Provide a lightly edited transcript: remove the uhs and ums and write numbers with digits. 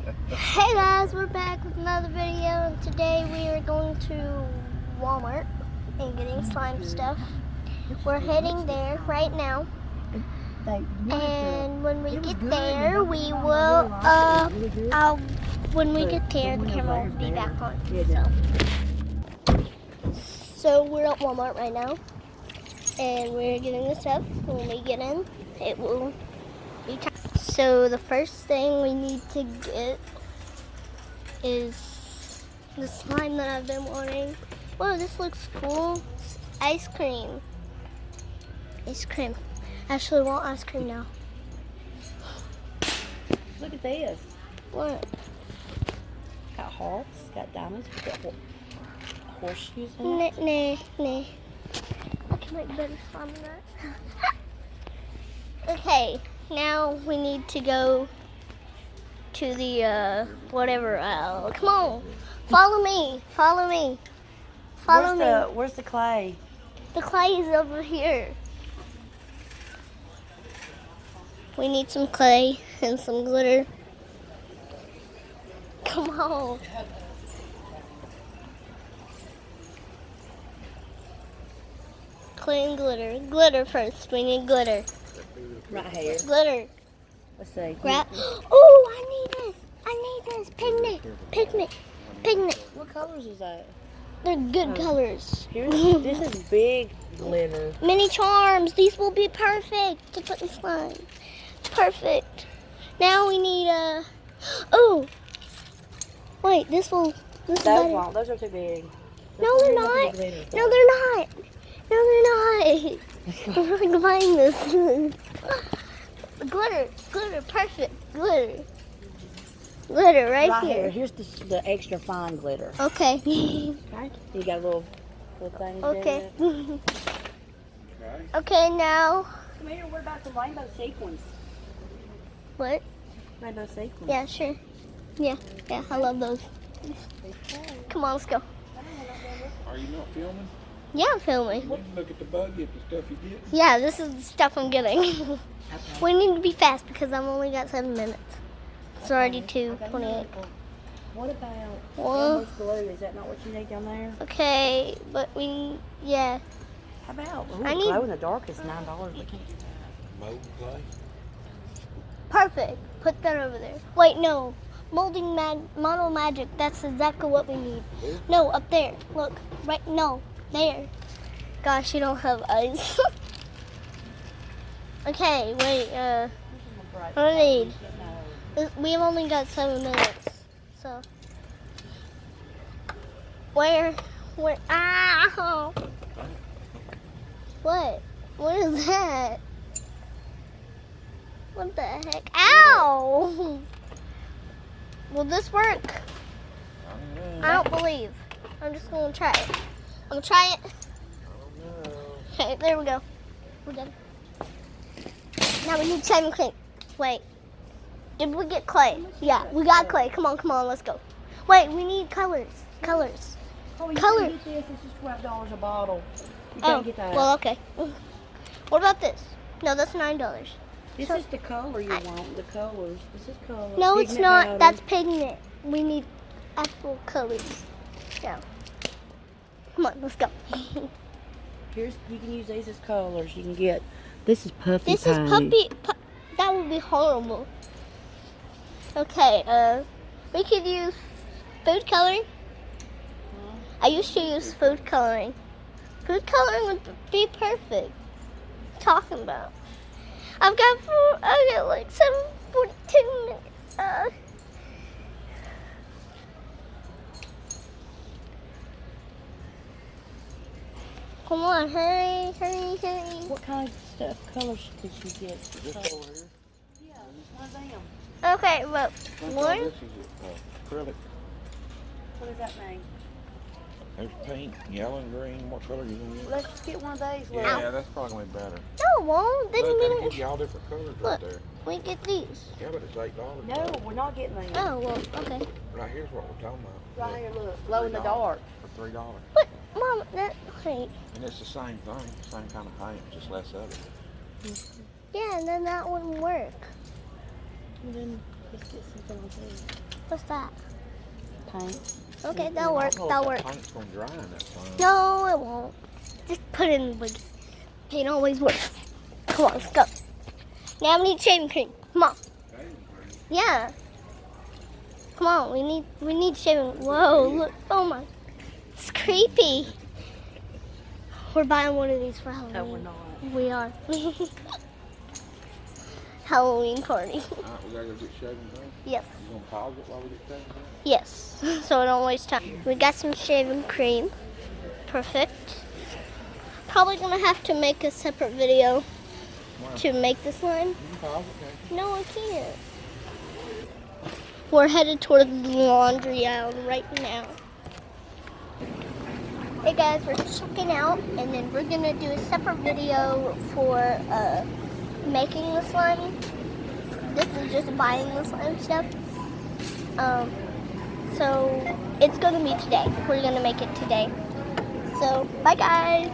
Hey guys, we're back with another video, and today we are going to Walmart and getting slime stuff. We're heading there right now, and when we get there, we will, when we get there, the camera will be back on. So we're at Walmart right now, and we're getting the stuff. When we get in, it will be time. So the first thing we need to get is the slime that I've been wanting. Whoa, this looks cool. It's ice cream. Ice cream. I actually want ice cream now. Look at this. What? Got hearts, got diamonds, got horseshoes in it. Nah. I can make better slime than that. Okay, now we need to go to the whatever aisle. Come on, follow me. Where's the clay? The clay is over here. We need some clay and some glitter. Come on. Clay and glitter. Glitter first. We need glitter. Right here. Glitter. Let's see. Grab. Oh, I need this. Pigment. What colors is that? They're good colors. This is big glitter. Mini charms. These will be perfect to put in slime. Perfect. Now we need a. Oh. Wait. This Those better. won't. Those are too big. No, they're not. No, they're not. We're buying this. Glitter, perfect. Glitter right here. Here's the extra fine glitter. Okay. Okay. You got little things Okay. in it. Okay, now. Come here, what about the rainbow sequins? What? Rainbow sequins. Yeah, sure. Yeah, I love those. Come on, let's go. Are you not filming? Yeah, I'm filming. You need to look at the budget, the stuff you get. Yeah, this is the stuff I'm getting. We need to be fast because I've only got 7 minutes. It's already 2:28. What about Well- Elmer's glue? Is that not what you need down there? Okay, but yeah. How about I need- glow in the dark is $9. We can't do that. Mold clay. Perfect. Put that over there. Wait, no. Molding mono magic. That's exactly what we need. No, up there. Look. Right. No. There. Gosh, you don't have eyes. Okay, wait. What do I need? We've only got 7 minutes. So. Where? Ow! What? What is that? What the heck? Ow! Will this work? I don't believe. I'm just gonna try it. I'm gonna try it. Okay, there we go. We're done. Now we need slime and clay. Wait. Did we get clay? Yeah, we got clay. Come on, let's go. Wait, we need colors. Oh, you Color. can get this. This is $12 a bottle. You Oh, can't get that. well, okay. What about this? No, that's $9. This is the color you want. The colors. This is color. No, it's Pigment not. powder. That's pigment. We need actual colors. Yeah. Come on, let's go. Here's. You can use these as colors. You can get. This is puffy. This is puppy. That would be horrible. Okay, we could use food coloring. I used to use food coloring. Food coloring would be perfect. Talking about. I've got like 7:42 minutes. Come on, hurry. What kind of stuff, colors did you get? This over here. Yeah, one of them. Okay, well, Think one. This is acrylic. What does that mean? There's pink, yellow, and green. What color you gonna get? Let's just get one of these. Yeah, that's probably gonna be better. No, it won't. Then Look, we they don't. give you all different colors right Look. there. We get these. Yeah, but it's $8. No, we're not getting these. Oh, well, okay. Right here's what we're talking about. Right here, look. Glow in the dark. For $3. But, Mom, wait. And it's the same thing, same kind of paint, just less of it. Yeah, and then that wouldn't work. And then Let's get something on these. What's that? Paint. Okay, that'll work. I don't know That'll if work. that paint's gonna dry in that time. No, it won't. Just put it in the bucket. Paint always works. Come on, let's go. Now we need shaving cream. Come on. Yeah. Come on, we need shaving. Whoa, look. Oh my. It's creepy. We're buying one of these for Halloween. No, we're not. We are. Halloween party. Alright, we gotta go get shaving cream. Yes. You gonna pause it while we get shaving cream? Yes. So we don't waste time. We got some shaving cream. Perfect. Probably gonna have to make a separate video Wow. to make the slime. You can pause it, can't No, I can't. We're headed toward the laundry aisle right now. Hey guys, we're checking out, and then we're gonna do a separate video for making the slime. This is just buying the slime stuff. So it's gonna be today. We're gonna make it today. So bye guys.